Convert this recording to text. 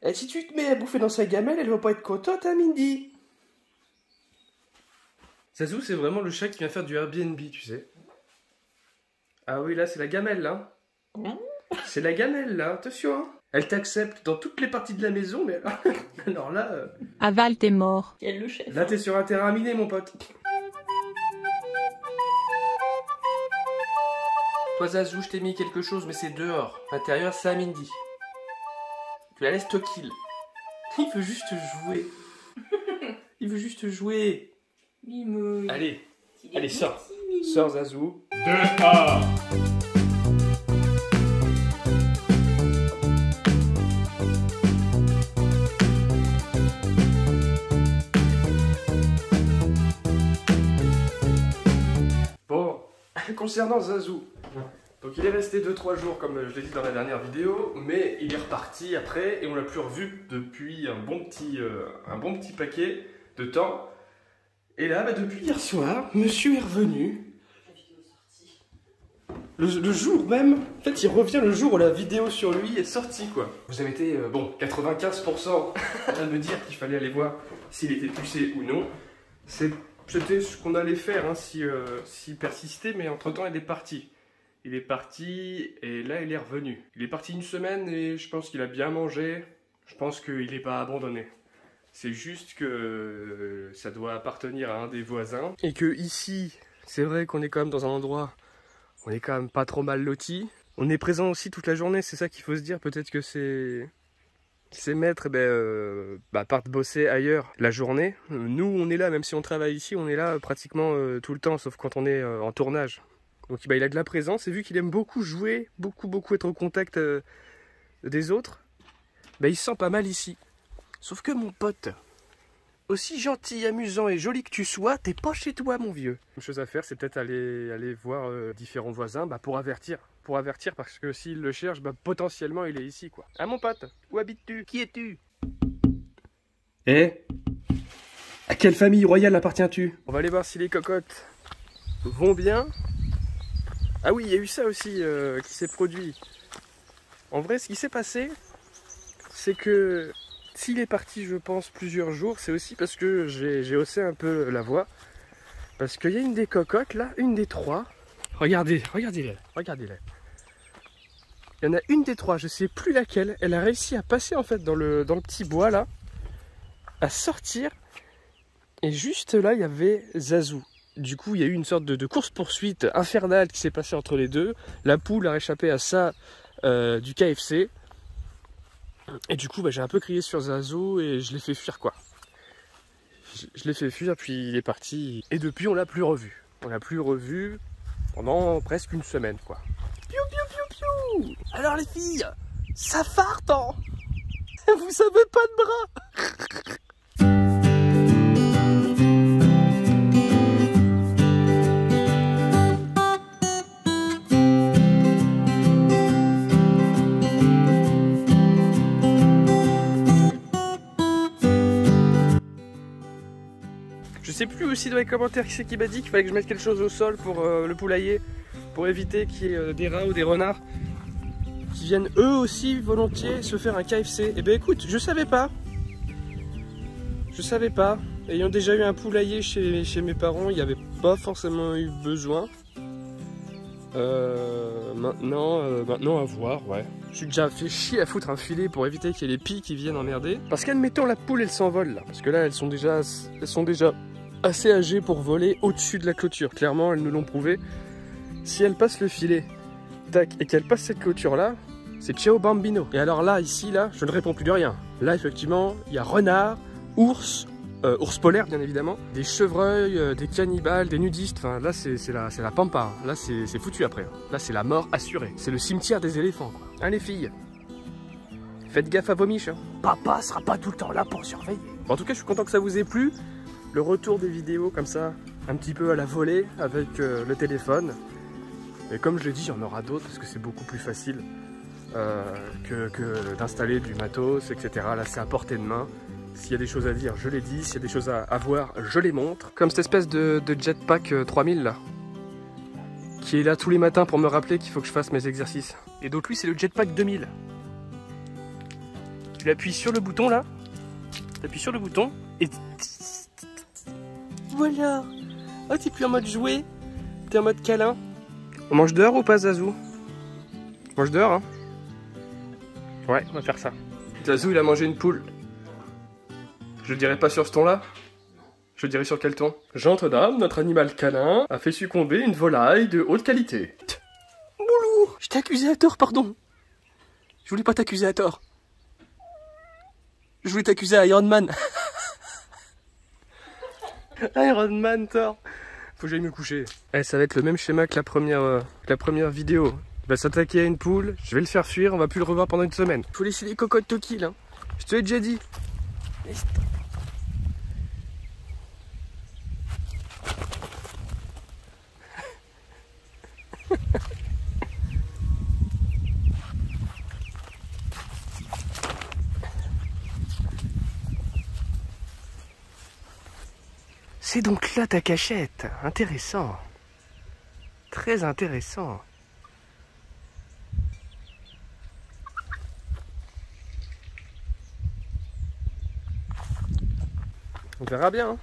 Et si tu te mets à bouffer dans sa gamelle, elle va pas être contente, hein, Mindy? Zazou, c'est vraiment le chat qui vient faire du Airbnb, tu sais. Ah oui, là, c'est la gamelle, là. C'est la gamelle, là, attention, hein. Elle t'accepte dans toutes les parties de la maison, mais alors là... Aval, t'es mort. Quel le chef. Là, t'es sur un terrain miné, mon pote. Toi, Zazou, je t'ai mis quelque chose, mais c'est dehors. L'intérieur, c'est à Mindy. Tu la laisses te kill. Il veut juste jouer. Il veut juste jouer. Mimouille. Allez, allez, sors. Sors, Zazou. Dehors. Bon, concernant Zazou, donc il est resté 2-3 jours comme je l'ai dit dans la dernière vidéo, mais il est reparti après et on l'a plus revu depuis un bon petit paquet de temps. Et là, bah, depuis hier soir, monsieur est revenu. Le jour même, en fait il revient le jour où la vidéo sur lui est sortie quoi. Vous avez été, bon, 95% à me dire qu'il fallait aller voir s'il était pucé ou non. C'était ce qu'on allait faire hein, s'il persistait, mais entre temps il est parti. Il est parti et là il est revenu. Il est parti une semaine et je pense qu'il a bien mangé. Je pense qu'il n'est pas abandonné. C'est juste que ça doit appartenir à un des voisins. Et que ici, c'est vrai qu'on est quand même dans un endroit, on est quand même pas trop mal loti. On est présent aussi toute la journée, c'est ça qu'il faut se dire. Peut-être que ces maîtres partent bosser ailleurs la journée. Nous, on est là, même si on travaille ici, on est là pratiquement tout le temps, sauf quand on est en tournage. Donc il a de la présence, et vu qu'il aime beaucoup jouer, beaucoup être au contact des autres, il se sent pas mal ici. Sauf que mon pote, aussi gentil, amusant et joli que tu sois, t'es pas chez toi mon vieux. Une chose à faire, c'est peut-être aller voir différents voisins pour avertir. Parce que s'il le cherche, potentiellement il est ici quoi. Ah mon pote, où habites-tu? Qui es-tu? À quelle famille royale appartiens-tu? On va aller voir si les cocottes vont bien. Ah oui, il y a eu ça aussi qui s'est produit. En vrai, ce qui s'est passé, c'est que s'il est parti, je pense, plusieurs jours, c'est aussi parce que j'ai haussé un peu la voix. Parce qu'il y a une des cocottes, là, une des trois. Regardez-les. Il y en a une des trois, je sais plus laquelle. Elle a réussi à passer, en fait, dans le petit bois, là. À sortir. Et juste là, il y avait Zazou. Du coup, il y a eu une sorte de course-poursuite infernale qui s'est passée entre les deux. La poule a échappé à ça du KFC. Et du coup, j'ai un peu crié sur Zazou et je l'ai fait fuir, quoi. Je l'ai fait fuir, puis il est parti. Et depuis, on l'a plus revu. On l'a plus revu pendant presque une semaine, quoi. Piou, piou, piou, piou. Alors les filles, ça farte, hein. Vous avez pas de bras. Je sais plus aussi dans les commentaires qui c'est qui m'a dit qu'il fallait que je mette quelque chose au sol pour le poulailler, pour éviter qu'il y ait des rats ou des renards qui viennent eux aussi volontiers se faire un KFC. Eh ben écoute, je savais pas. Ayant déjà eu un poulailler chez mes parents, il n'y avait pas forcément eu besoin. Maintenant à voir, ouais. Je suis déjà fait chier à foutre un filet pour éviter qu'il y ait les pies qui viennent emmerder. Parce qu'admettons la poule elle s'envole là. Parce que là elles sont déjà assez âgées pour voler au-dessus de la clôture. Clairement elles nous l'ont prouvé. Si elles passent le filet, tac, et qu'elles passent cette clôture là, c'est ciao bambino. Et alors là, ici, là, je ne réponds plus de rien. Là effectivement, il y a renard, ours polaire bien évidemment, des chevreuils, des cannibales, des nudistes, enfin là c'est la pampa, là c'est foutu après. Là c'est la mort assurée. C'est le cimetière des éléphants quoi. Hein les filles, faites gaffe à vos miches. Hein. Papa sera pas tout le temps là pour surveiller. Bon, en tout cas je suis content que ça vous ait plu. Le retour des vidéos comme ça, un petit peu à la volée avec le téléphone. Et comme je l'ai dit, il y en aura d'autres parce que c'est beaucoup plus facile que d'installer du matos, etc. Là c'est à portée de main. S'il y a des choses à dire, je les dis. S'il y a des choses à voir, je les montre. Comme cette espèce de jetpack 3000 là, qui est là tous les matins pour me rappeler qu'il faut que je fasse mes exercices. Et donc lui c'est le jetpack 2000. Tu l'appuies sur le bouton là. Tu appuies sur le bouton et... Voilà. Oh, t'es plus en mode jouet. T'es en mode câlin. On mange dehors ou pas, Zazou? On mange dehors, hein? Ouais, on va faire ça. Zazou, il a mangé une poule. Je le dirai pas sur ce ton-là. Je le dirai sur quel ton? Gendre dame, notre animal câlin a fait succomber une volaille de haute qualité. Boulou! Je t'ai accusé à tort, pardon. Je voulais pas t'accuser à tort. Je voulais t'accuser à Iron Man. Iron Man, tort. Faut que j'aille me coucher. Eh, ça va être le même schéma que la première vidéo. Il va s'attaquer à une poule, je vais le faire fuir, on va plus le revoir pendant une semaine. Faut laisser les cocottes tranquilles, hein. Je te l'ai déjà dit. C'est donc là ta cachette. Intéressant. Très intéressant. On verra bien, hein.